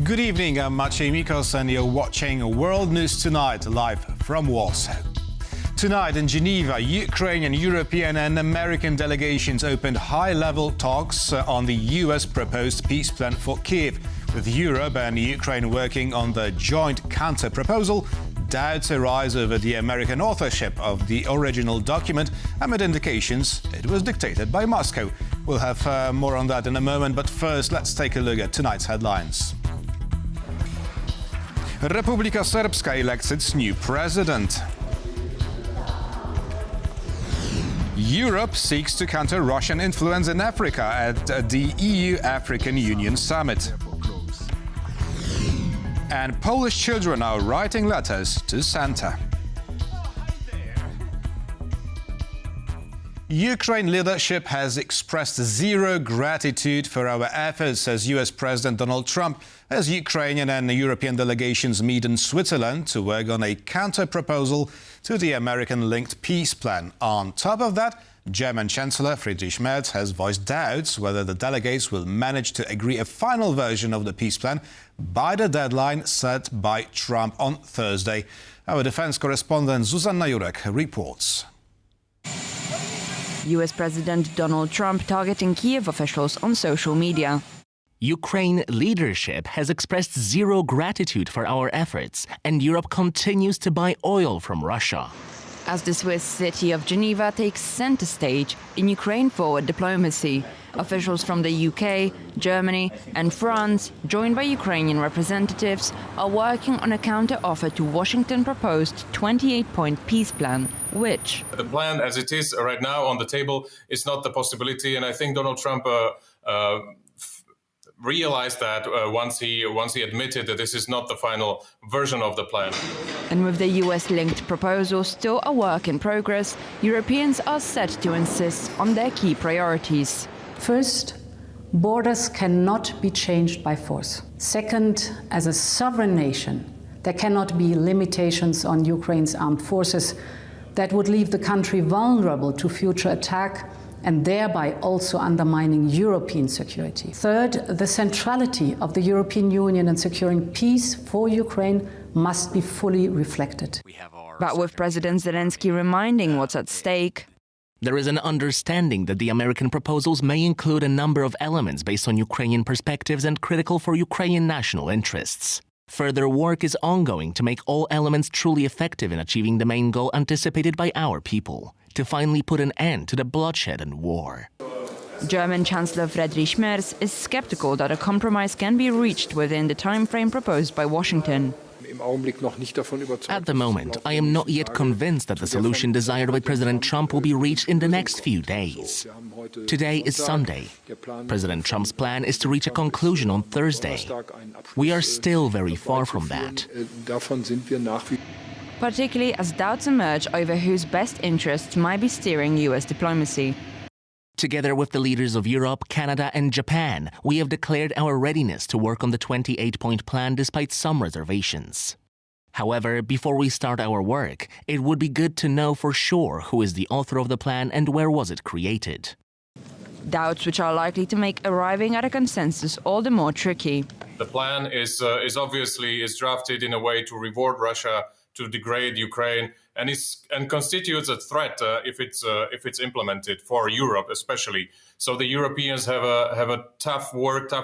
Good evening, I'm Maciej Mikos and you're watching World News Tonight, live from Warsaw. Tonight in Geneva, Ukrainian, European and American delegations opened high-level talks on the US proposed peace plan for Kyiv. With Europe and Ukraine working on the joint counter-proposal, doubts arise over the American authorship of the original document amid indications it was dictated by Moscow. We'll have more on that in a moment, but first let's take a look at tonight's headlines. Republika Srpska elects its new president. Europe seeks to counter Russian influence in Africa at the EU-African Union summit. And Polish children are writing letters to Santa. Ukraine leadership has expressed zero gratitude for our efforts, says US President Donald Trump, as Ukrainian and European delegations meet in Switzerland to work on a counter-proposal to the American-linked peace plan. On top of that, German Chancellor Friedrich Merz has voiced doubts whether the delegates will manage to agree a final version of the peace plan by the deadline set by Trump on Thursday. Our defense correspondent Zuzanna Jurek reports. US President Donald Trump targeting Kyiv officials on social media. Ukraine leadership has expressed zero gratitude for our efforts, and Europe continues to buy oil from Russia. As the Swiss city of Geneva takes center stage in Ukraine-forward diplomacy, officials from the UK, Germany and France, joined by Ukrainian representatives, are working on a counter-offer to Washington's proposed 28-point peace plan, which... The plan as it is right now on the table is not the possibility, and I think Donald Trump realized that once he admitted that this is not the final version of the plan. And with the US-linked proposal still a work in progress, Europeans are set to insist on their key priorities. First, borders cannot be changed by force. Second, as a sovereign nation, there cannot be limitations on Ukraine's armed forces that would leave the country vulnerable to future attack and thereby also undermining European security. Third, the centrality of the European Union in securing peace for Ukraine must be fully reflected. But with President Zelensky reminding what's at stake, there is an understanding that the American proposals may include a number of elements based on Ukrainian perspectives and critical for Ukrainian national interests. Further work is ongoing to make all elements truly effective in achieving the main goal anticipated by our people, to finally put an end to the bloodshed and war. German Chancellor Friedrich Merz is skeptical that a compromise can be reached within the time frame proposed by Washington. At the moment, I am not yet convinced that the solution desired by President Trump will be reached in the next few days. Today is Sunday. President Trump's plan is to reach a conclusion on Thursday. We are still very far from that. Particularly as doubts emerge over whose best interests might be steering US diplomacy. Together with the leaders of Europe, Canada and Japan, we have declared our readiness to work on the 28-point plan despite some reservations. However, before we start our work, it would be good to know for sure who is the author of the plan and where was it created. Doubts which are likely to make arriving at a consensus all the more tricky. The plan is obviously drafted in a way to reward Russia, to degrade Ukraine, and constitutes a threat if it's implemented for Europe especially. So the Europeans have a tough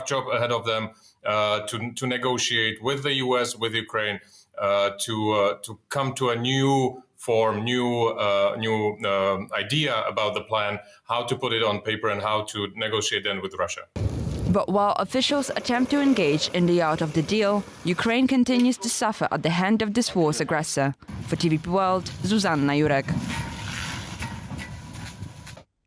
job ahead of them to negotiate with the US, with Ukraine, to come to a new form, new idea about the plan, how to put it on paper and how to negotiate then with Russia. But while officials attempt to engage in the art of the deal, Ukraine continues to suffer at the hand of this war's aggressor. For TVP World, Zuzanna Jurek.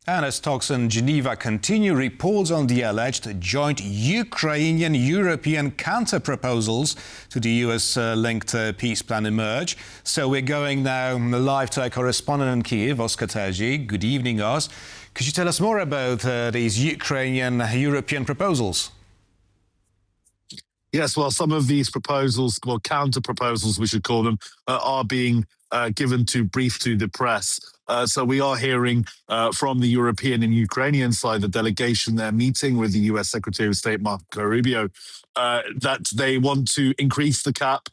And as talks in Geneva continue, reports on the alleged joint Ukrainian European counter-proposals to the US-linked peace plan emerge. So we're going now live to our correspondent in Kyiv, Oskar Terzi. Good evening, Os. Could you tell us more about these Ukrainian European proposals? Yes, well, some of these proposals, well, counter-proposals we should call them, are being given to brief to the press. So we are hearing from the European and Ukrainian side, the delegation there meeting with the US Secretary of State, Marco Rubio, that they want to increase the cap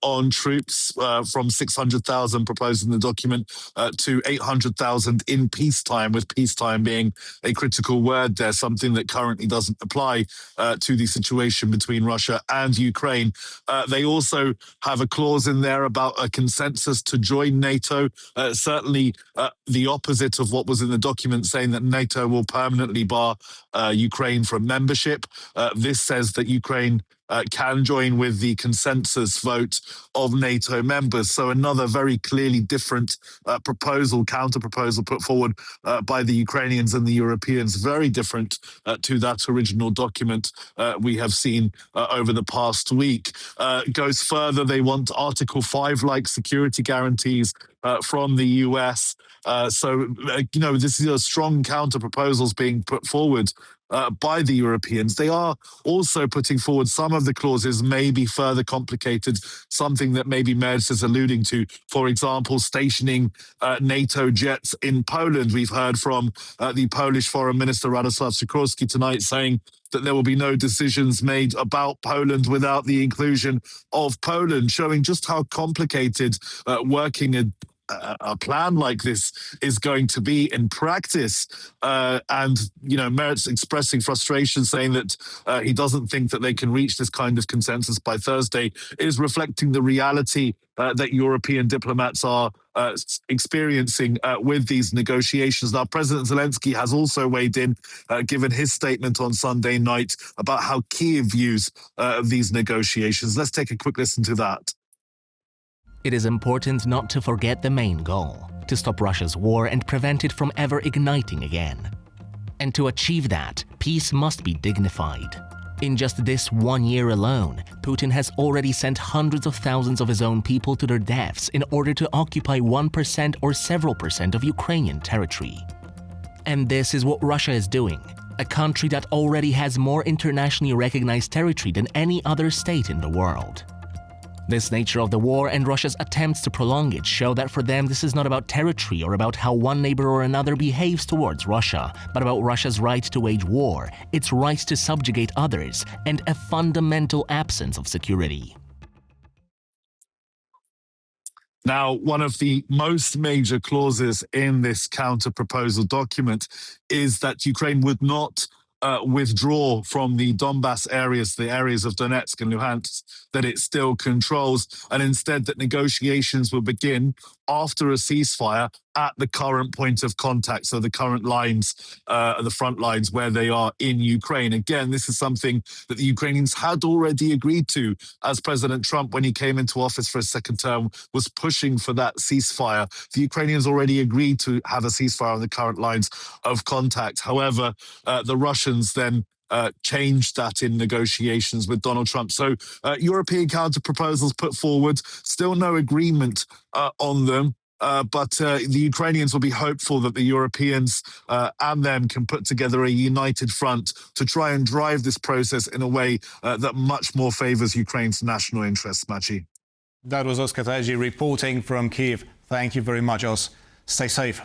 on troops from 600,000 proposed in the document to 800,000 in peacetime, with peacetime being a critical word there, something that currently doesn't apply to the situation between Russia and Ukraine. They also have a clause in there about a consensus to join NATO, certainly the opposite of what was in the document, saying that NATO will permanently bar Ukraine from membership. This says that Ukraine can join with the consensus vote of NATO members. So another very clearly different proposal, counter-proposal put forward by the Ukrainians and the Europeans, very different to that original document we have seen over the past week. Goes further, they want Article 5-like security guarantees from the US. This is a strong counter-proposals being put forward by the Europeans. They are also putting forward some of the clauses may be further complicated, something that maybe Merz is alluding to. For example, stationing NATO jets in Poland. We've heard from the Polish Foreign Minister Radosław Sikorski tonight saying that there will be no decisions made about Poland without the inclusion of Poland, showing just how complicated working a plan like this is going to be in practice. Merz expressing frustration, saying that he doesn't think that they can reach this kind of consensus by Thursday, is reflecting the reality that European diplomats are experiencing with these negotiations. Now, President Zelensky has also weighed in, given his statement on Sunday night about how Kyiv views these negotiations. Let's take a quick listen to that. It is important not to forget the main goal, to stop Russia's war and prevent it from ever igniting again. And to achieve that, peace must be dignified. In just this 1 year alone, Putin has already sent hundreds of thousands of his own people to their deaths in order to occupy 1% or several percent of Ukrainian territory. And this is what Russia is doing, a country that already has more internationally recognized territory than any other state in the world. This nature of the war and Russia's attempts to prolong it show that for them this is not about territory or about how one neighbor or another behaves towards Russia, but about Russia's right to wage war, its right to subjugate others, and a fundamental absence of security. Now, one of the most major clauses in this counter-proposal document is that Ukraine would not withdraw from the Donbass areas, the areas of Donetsk and Luhansk that it still controls, and instead that negotiations will begin after a ceasefire at the current point of contact, so the current lines, the front lines where they are in Ukraine. Again, this is something that the Ukrainians had already agreed to, as President Trump, when he came into office for a second term, was pushing for that ceasefire. The Ukrainians already agreed to have a ceasefire on the current lines of contact. However, the Russians then changed that in negotiations with Donald Trump. So European counter-proposals put forward, still no agreement on them. But the Ukrainians will be hopeful that the Europeans and them can put together a united front to try and drive this process in a way that much more favors Ukraine's national interests. Maciej. That was Oskar Teji reporting from Kyiv. Thank you very much, Os. Stay safe.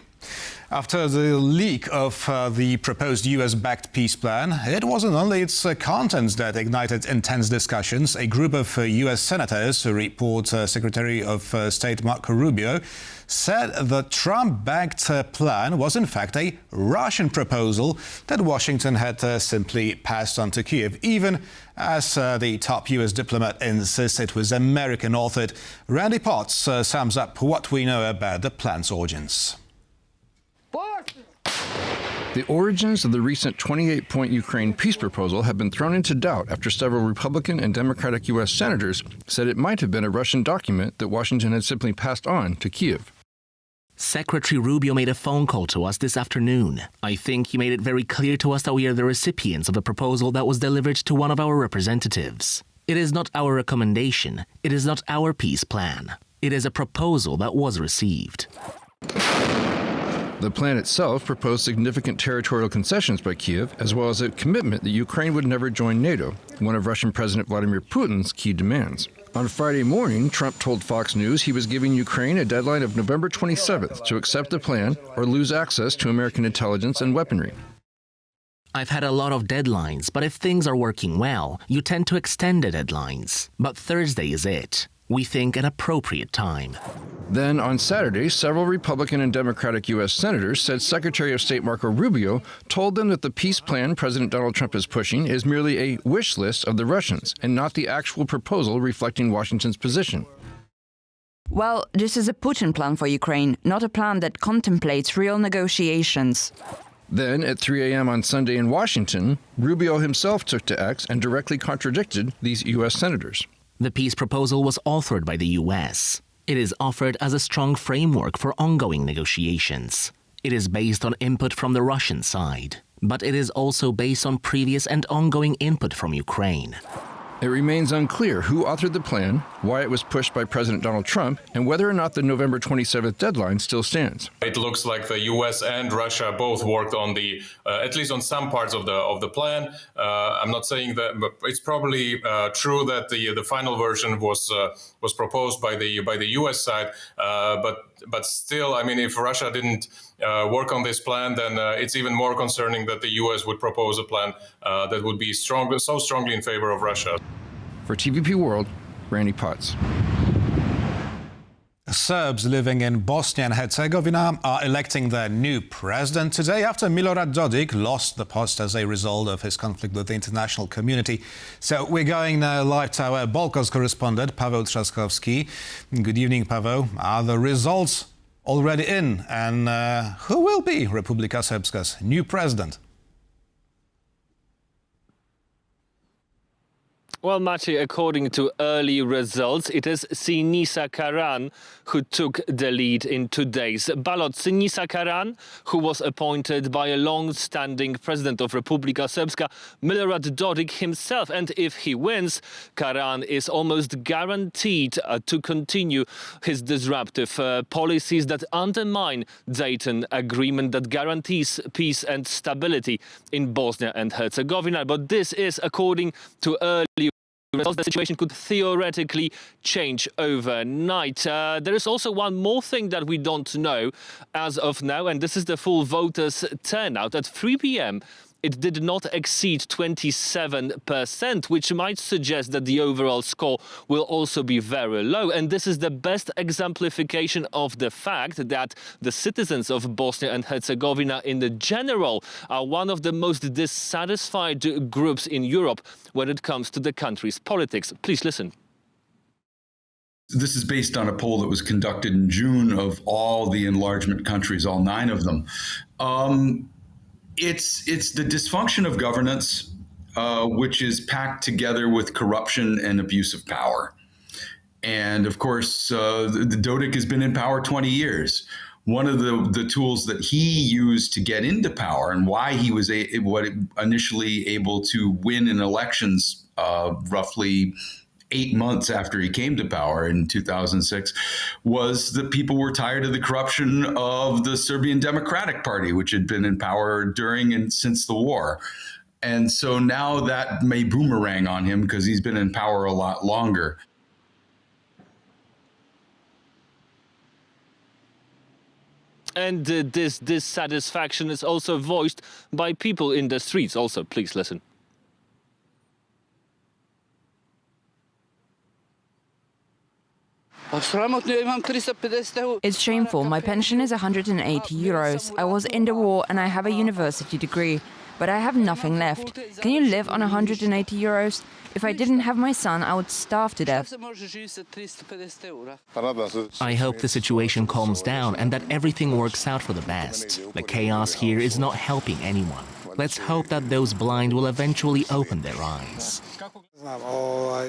After the leak of the proposed US-backed peace plan, it wasn't only its contents that ignited intense discussions. A group of US senators, report Secretary of State Marco Rubio, said the Trump-backed plan was in fact a Russian proposal that Washington had simply passed on to Kyiv, even as the top US diplomat insists it was American-authored. Randy Potts sums up what we know about the plan's origins. The origins of the recent 28-point Ukraine peace proposal have been thrown into doubt after several Republican and Democratic U.S. senators said it might have been a Russian document that Washington had simply passed on to Kyiv. Secretary Rubio made a phone call to us this afternoon. I think he made it very clear to us that we are the recipients of a proposal that was delivered to one of our representatives. It is not our recommendation. It is not our peace plan. It is a proposal that was received. The plan itself proposed significant territorial concessions by Kyiv, as well as a commitment that Ukraine would never join NATO, one of Russian President Vladimir Putin's key demands. On Friday morning, Trump told Fox News he was giving Ukraine a deadline of November 27th to accept the plan or lose access to American intelligence and weaponry. I've had a lot of deadlines, but if things are working well, you tend to extend the deadlines. But Thursday is it. We think an appropriate time. Then on Saturday, several Republican and Democratic U.S. senators said Secretary of State Marco Rubio told them that the peace plan President Donald Trump is pushing is merely a wish list of the Russians and not the actual proposal reflecting Washington's position. Well, this is a Putin plan for Ukraine, not a plan that contemplates real negotiations. Then, at 3 a.m. on Sunday in Washington, Rubio himself took to X and directly contradicted these U.S. senators. The peace proposal was authored by the U.S. It is offered as a strong framework for ongoing negotiations. It is based on input from the Russian side, but it is also based on previous and ongoing input from Ukraine. It remains unclear who authored the plan, why it was pushed by President Donald Trump, and whether or not the November 27th deadline still stands. It looks like the U.S. and Russia both worked on the, at least on some parts of the plan. I'm not saying that, but it's probably true that the final version was proposed by the U.S. side. But still, I mean, if Russia didn't work on this plan, then it's even more concerning that the U.S. would propose a plan that would be so strongly in favor of Russia. For TVP World, Randy Potts. Serbs living in Bosnia and Herzegovina are electing their new president today after Milorad Dodik lost the post as a result of his conflict with the international community. So we're going now live to our Balkans correspondent, Paweł Trzaskowski. Good evening, Paweł. Are the results already in? And who will be Republika Srpska's new president? Well, Maciej, according to early results, it is Sinisa Karan who took the lead in today's ballot. Sinisa Karan, who was appointed by a long-standing president of Republika Srpska, Milorad Dodik himself. And if he wins, Karan is almost guaranteed to continue his disruptive policies that undermine Dayton Agreement that guarantees peace and stability in Bosnia and Herzegovina. But this is according to early results. The situation could theoretically change overnight. There is also one more thing that we don't know as of now, and this is the full voters' turnout. At 3 p.m., it did not exceed 27%, which might suggest that the overall score will also be very low. And this is the best exemplification of the fact that the citizens of Bosnia and Herzegovina in the general are one of the most dissatisfied groups in Europe when it comes to the country's politics. Please listen. This is based on a poll that was conducted in June of all the enlargement countries, all 9 of them. It's the dysfunction of governance, which is packed together with corruption and abuse of power. And of course, the Dodik has been in power 20 years. One of the tools that he used to get into power and why he was initially able to win in elections roughly 8 months after he came to power in 2006 was that people were tired of the corruption of the Serbian Democratic Party, which had been in power during and since the war. And so now that may boomerang on him because he's been in power a lot longer. And this dissatisfaction is also voiced by people in the streets. Also, please listen. It's shameful. My pension is 180 euros. I was in the war and I have a university degree, but I have nothing left. Can you live on 180 euros? If I didn't have my son, I would starve to death. I hope the situation calms down and that everything works out for the best. The chaos here is not helping anyone. Let's hope that those blind will eventually open their eyes.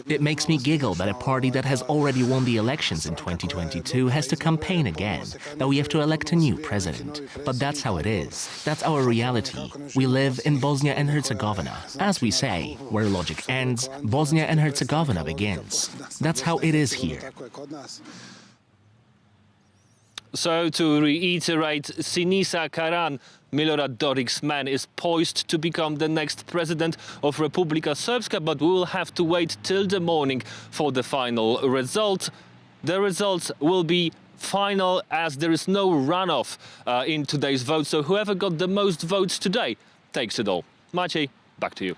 It makes me giggle that a party that has already won the elections in 2022 has to campaign again, that we have to elect a new president. But that's how it is. That's our reality. We live in Bosnia and Herzegovina. As we say, where logic ends, Bosnia and Herzegovina begins. That's how it is here. So, to reiterate, Sinisa Karan Milorad Dodik's man is poised to become the next president of Republika Srpska, but we will have to wait till the morning for the final result. The results will be final as there is no runoff in today's vote, so whoever got the most votes today takes it all. Maciej, back to you.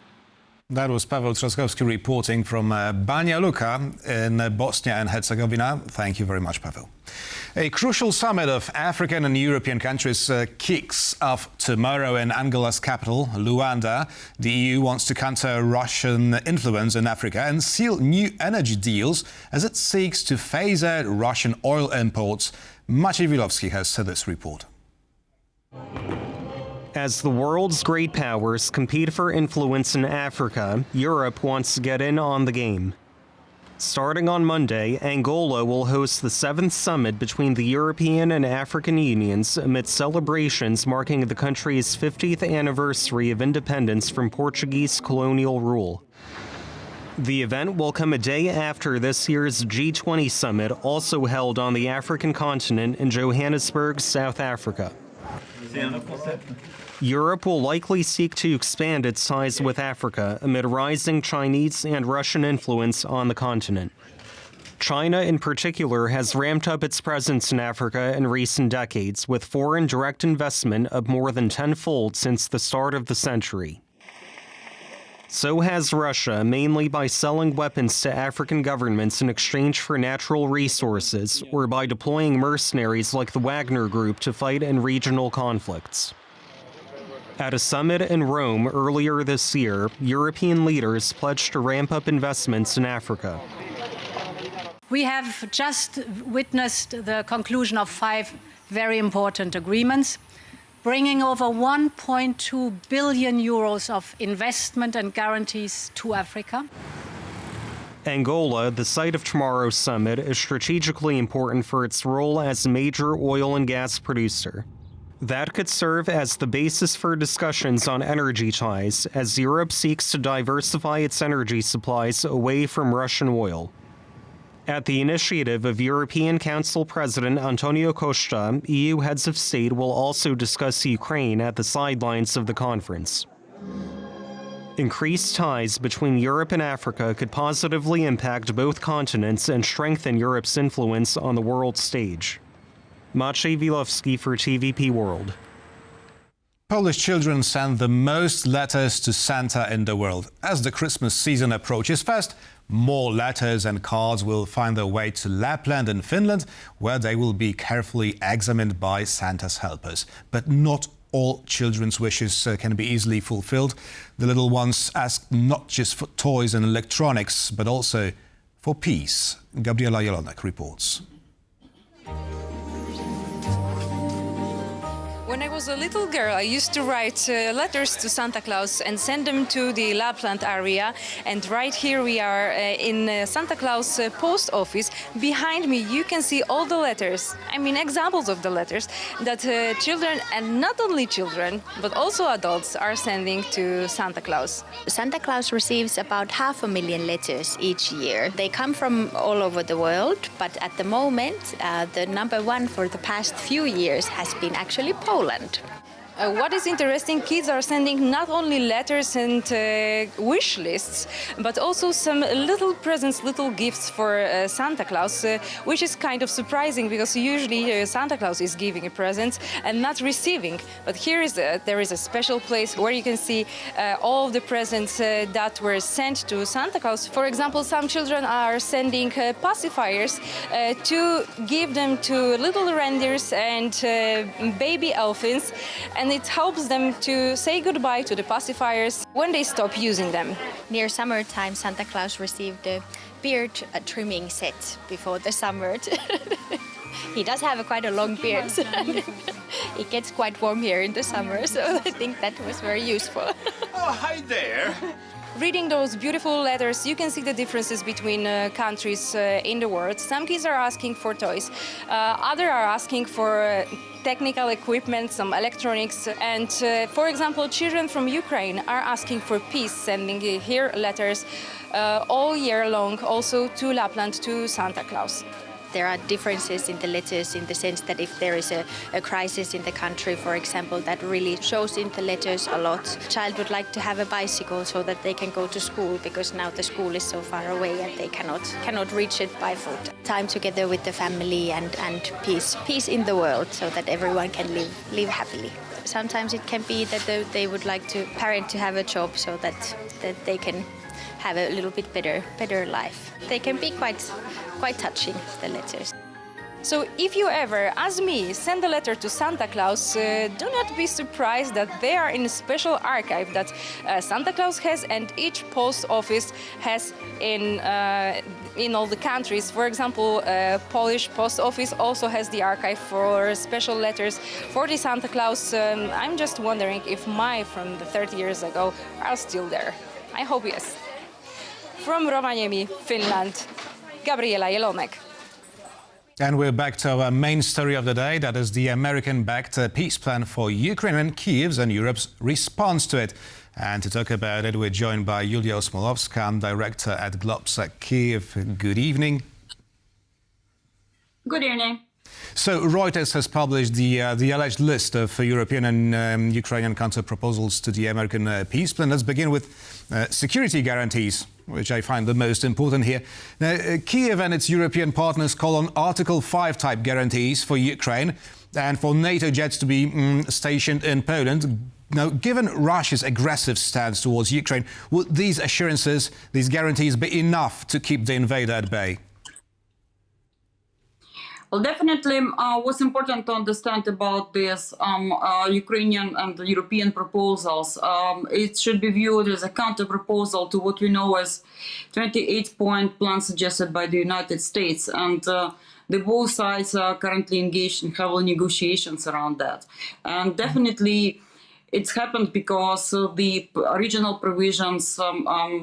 That was Paweł Trzaskowski reporting from Banja Luka in Bosnia and Herzegovina. Thank you very much, Paweł. A crucial summit of African and European countries kicks off tomorrow in Angola's capital, Luanda. The EU wants to counter Russian influence in Africa and seal new energy deals as it seeks to phase out Russian oil imports. Maciej Wilowski has this report. As the world's great powers compete for influence in Africa, Europe wants to get in on the game. Starting on Monday, Angola will host the 7th summit between the European and African Unions amid celebrations marking the country's 50th anniversary of independence from Portuguese colonial rule. The event will come a day after this year's G20 summit, also held on the African continent in Johannesburg, South Africa. Europe will likely seek to expand its ties with Africa amid rising Chinese and Russian influence on the continent. China, in particular, has ramped up its presence in Africa in recent decades, with foreign direct investment up more than tenfold since the start of the century. So has Russia, mainly by selling weapons to African governments in exchange for natural resources, or by deploying mercenaries like the Wagner Group to fight in regional conflicts. At a summit in Rome earlier this year, European leaders pledged to ramp up investments in Africa. We have just witnessed the conclusion of 5 very important agreements, bringing over 1.2 billion euros of investment and guarantees to Africa. Angola, the site of tomorrow's summit, is strategically important for its role as a major oil and gas producer. That could serve as the basis for discussions on energy ties as Europe seeks to diversify its energy supplies away from Russian oil. At the initiative of European Council President Antonio Costa, EU heads of state will also discuss Ukraine at the sidelines of the conference. Increased ties between Europe and Africa could positively impact both continents and strengthen Europe's influence on the world stage. Maciej Wilowski for TVP World. Polish children send the most letters to Santa in the world. As the Christmas season approaches fast, more letters and cards will find their way to Lapland and Finland, where they will be carefully examined by Santa's helpers. But not all children's wishes can be easily fulfilled. The little ones ask not just for toys and electronics, but also for peace. Gabriela Jelonek reports. When I was a little girl, I used to write letters to Santa Claus and send them to the Lapland area. And right here we are in Santa Claus post office. Behind me you can see all the letters, examples of the letters that children, and not only children, but also adults, are sending to Santa Claus. Santa Claus receives about 500,000 letters each year. They come from all over the world, but at the moment, the number one for the past few years has been actually Poland. What is interesting, kids are sending not only letters and wish lists, but also some little presents, little gifts for Santa Claus, which is kind of surprising because usually Santa Claus is giving a present and not receiving. But here there is a special place where you can see all the presents that were sent to Santa Claus. For example, some children are sending pacifiers to give them to little reindeers and baby elephants. And it helps them to say goodbye to the pacifiers when they stop using them. Near summertime, Santa Claus received a beard trimming set before the summer. He does have quite a long beard, so it gets quite warm here in the summer, so I think that was very useful. Oh, hi there! Reading those beautiful letters, you can see the differences between countries in the world. Some kids are asking for toys, others are asking for technical equipment, some electronics, and for example, children from Ukraine are asking for peace, sending here letters all year long, also to Lapland, to Santa Claus. there are differences in the letters in the sense that if there is a crisis in the country, for example, that really shows in the letters a lot. Child would like to have a bicycle so that they can go to school, because now the school is so far away and they cannot reach it by foot. Time together with the family and peace in the world, so that everyone can live happily. Sometimes it can be that they would like parent to have a job so that they can have a little bit better life. They can be quite touching, the letters. So if you ever, as me, send a letter to Santa Claus, do not be surprised that they are in a special archive that Santa Claus has and each post office has in all the countries. For example, Polish post office also has the archive for special letters for the Santa Claus. I'm just wondering if my from the 30 years ago are still there. I hope yes. From Rovaniemi, Finland, Gabriela Jelonek. And we're back to our main story of the day. That is the American-backed peace plan for Ukraine and Kyiv's and Europe's response to it. And to talk about it, we're joined by Julia Smolowska, director at Globsec Kyiv. Good evening. Good evening. So Reuters has published the alleged list of European and Ukrainian counter-proposals to the American peace plan. Let's begin with security guarantees, which I find the most important here. Now, Kyiv and its European partners call on Article 5 type guarantees for Ukraine and for NATO jets to be stationed in Poland. Now, given Russia's aggressive stance towards Ukraine, would these assurances, these guarantees, be enough to keep the invader at bay? Well, definitely what's important to understand about this Ukrainian and European proposals, it should be viewed as a counter-proposal to what we know as 28-point plan suggested by the United States. And the both sides are currently engaged in heavy negotiations around that. And definitely it's happened because the original provisions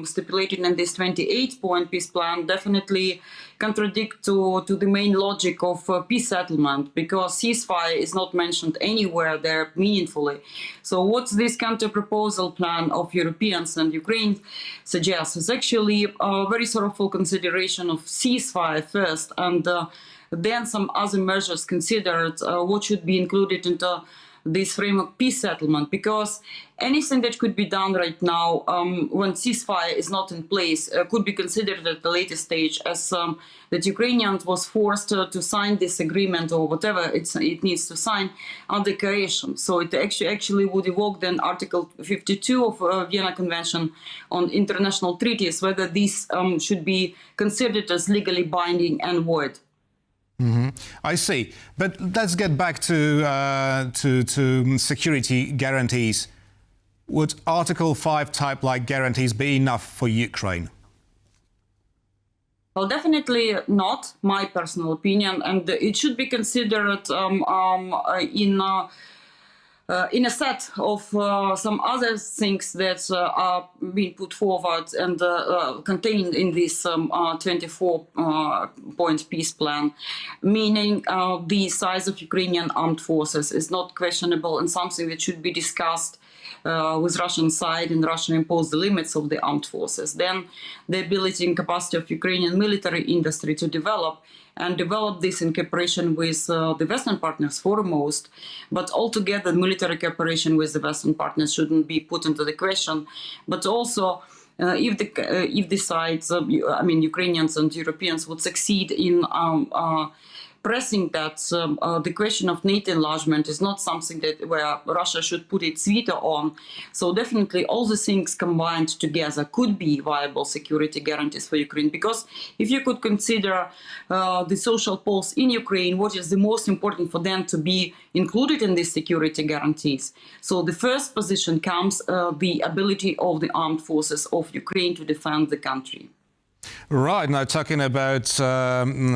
stipulated in this 28-point peace plan definitely contradict to the main logic of peace settlement, because ceasefire is not mentioned anywhere there meaningfully. So what this counter-proposal plan of Europeans and Ukraine suggests is actually a very thoughtful consideration of ceasefire first, and then some other measures considered what should be included into this framework peace settlement, because anything that could be done right now when ceasefire is not in place could be considered at the later stage as that Ukrainians was forced to sign this agreement or whatever it needs to sign under coercion. So it actually would evoke then Article 52 of Vienna Convention on International Treaties, whether these should be considered as legally binding and void. Mm-hmm. I see. But let's get back to security guarantees. Would Article 5 type-like guarantees be enough for Ukraine? Well, definitely not, my personal opinion, and it should be considered in a set of some other things that are being put forward and contained in this 24-point peace plan, meaning the size of Ukrainian armed forces is not questionable and something that should be discussed with Russian side, and Russia imposed the limits of the armed forces. Then the ability and capacity of Ukrainian military industry to develop this in cooperation with the Western partners foremost, but altogether military cooperation with the Western partners shouldn't be put into the question. But also, if the sides, Ukrainians and Europeans would succeed in pressing that the question of NATO enlargement is not something where Russia should put its veto on. So definitely all the things combined together could be viable security guarantees for Ukraine. Because if you could consider the social pulse in Ukraine, what is the most important for them to be included in these security guarantees? So the first position comes the ability of the armed forces of Ukraine to defend the country. Right, now talking about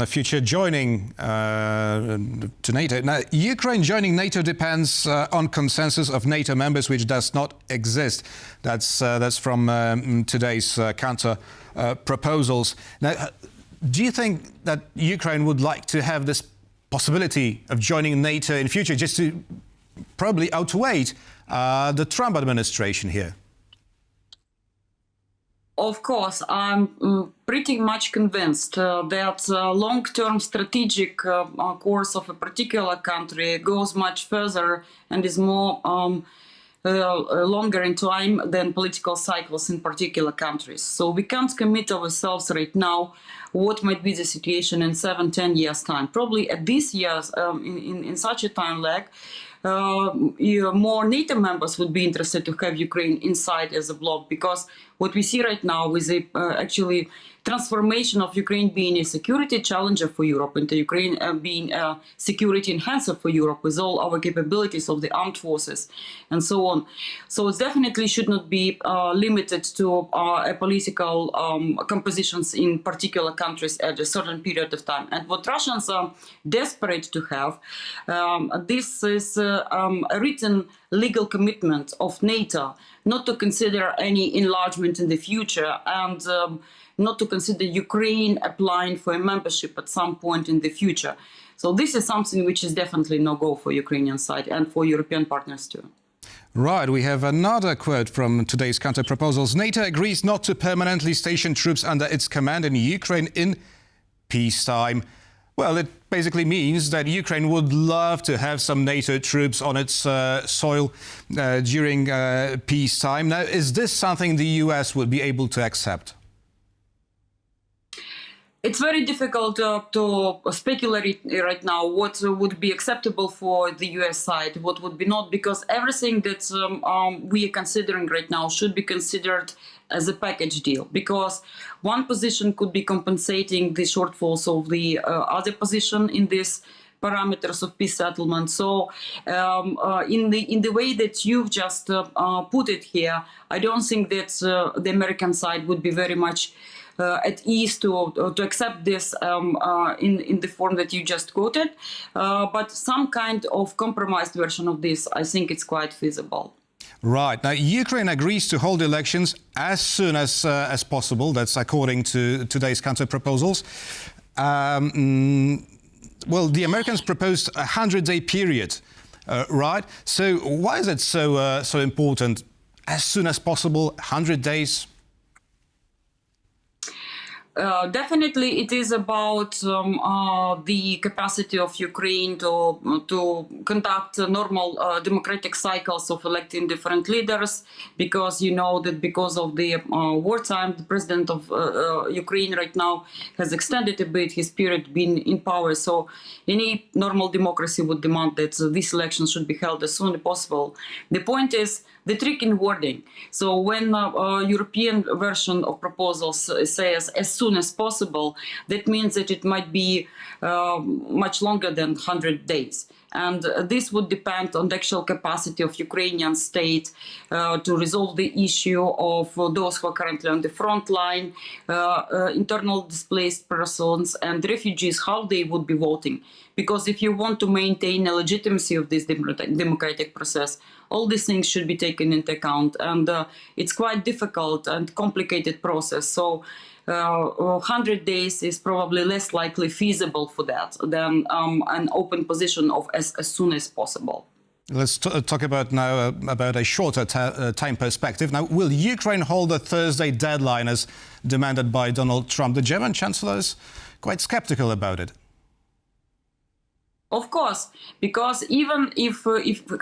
future joining to NATO. Now, Ukraine joining NATO depends on consensus of NATO members, which does not exist. That's from today's counter proposals. Now, do you think that Ukraine would like to have this possibility of joining NATO in future, just to probably outweigh the Trump administration here? Of course, I'm pretty much convinced that long-term strategic course of a particular country goes much further and is more longer in time than political cycles in particular countries. So we can't commit ourselves right now what might be the situation in 7-10 years' time. Probably at this year's, in such a time lag, more NATO members would be interested to have Ukraine inside as a bloc, because what we see right now is a actually transformation of Ukraine being a security challenger for Europe into Ukraine being a security enhancer for Europe with all our capabilities of the armed forces and so on. So it definitely should not be limited to a political compositions in particular countries at a certain period of time. And what Russians are desperate to have, this is a written legal commitment of NATO not to consider any enlargement in the future and not to consider Ukraine applying for a membership at some point in the future. So this is something which is definitely no-go for Ukrainian side and for European partners too. Right, we have another quote from today's counter-proposals. NATO agrees not to permanently station troops under its command in Ukraine in peacetime. Well, it basically means that Ukraine would love to have some NATO troops on its soil during peacetime. Now, is this something the US would be able to accept? It's very difficult to speculate right now what would be acceptable for the US side, what would be not, because everything that we are considering right now should be considered as a package deal, because one position could be compensating the shortfalls of the other position in this parameters of peace settlement. So in the way that you've just put it here, I don't think that the American side would be very much at ease to accept this in the form that you just quoted, but some kind of compromised version of this, I think it's quite feasible. Right. Now, Ukraine agrees to hold elections as soon as possible. That's according to today's counter-proposals. Well, the Americans proposed a 100-day period, right? So why is it so important? As soon as possible, 100 days? Definitely, it is about the capacity of Ukraine to conduct normal democratic cycles of electing different leaders, because you know that because of the wartime, the president of Ukraine right now has extended a bit his period being in power. So any normal democracy would demand that these elections should be held as soon as possible. The point is the trick in wording. So when European version of proposals says as soon as possible, that means that it might be much longer than 100 days. And this would depend on the actual capacity of Ukrainian state to resolve the issue of those who are currently on the front line, internal displaced persons and refugees, how they would be voting. Because if you want to maintain the legitimacy of this democratic process, all these things should be taken into account. And it's quite difficult and complicated process. So 100 days is probably less likely feasible for that than an open position of as soon as possible. Let's talk about now about a shorter time perspective. Now, will Ukraine hold a Thursday deadline as demanded by Donald Trump? The German Chancellor is quite skeptical about it. Of course, because even if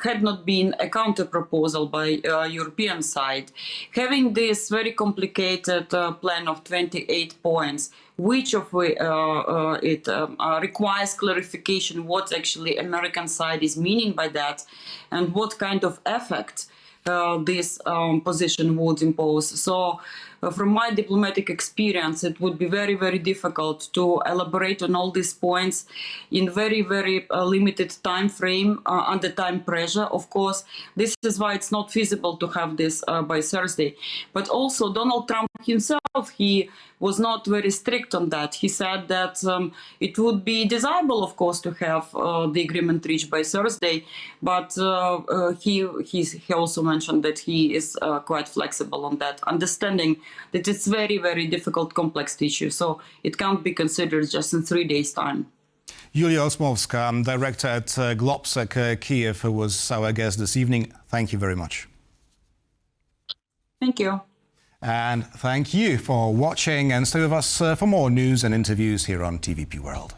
had not been a counter-proposal by European side, having this very complicated plan of 28 points, which of it requires clarification what actually American side is meaning by that, and what kind of effect this position would impose. So from my diplomatic experience, it would be very, very difficult to elaborate on all these points in very, very limited time frame under time pressure, of course. This is why it's not feasible to have this by Thursday. But also Donald Trump himself, he was not very strict on that. He said that it would be desirable, of course, to have the agreement reached by Thursday, but he also mentioned that he is quite flexible on that, understanding that it's very, very difficult, complex issue. So it can't be considered just in 3 days' time. Yulia Osmovska, director at Globsec Kyiv, who was our guest this evening. Thank you very much. Thank you. And thank you for watching, and stay with us for more news and interviews here on TVP World.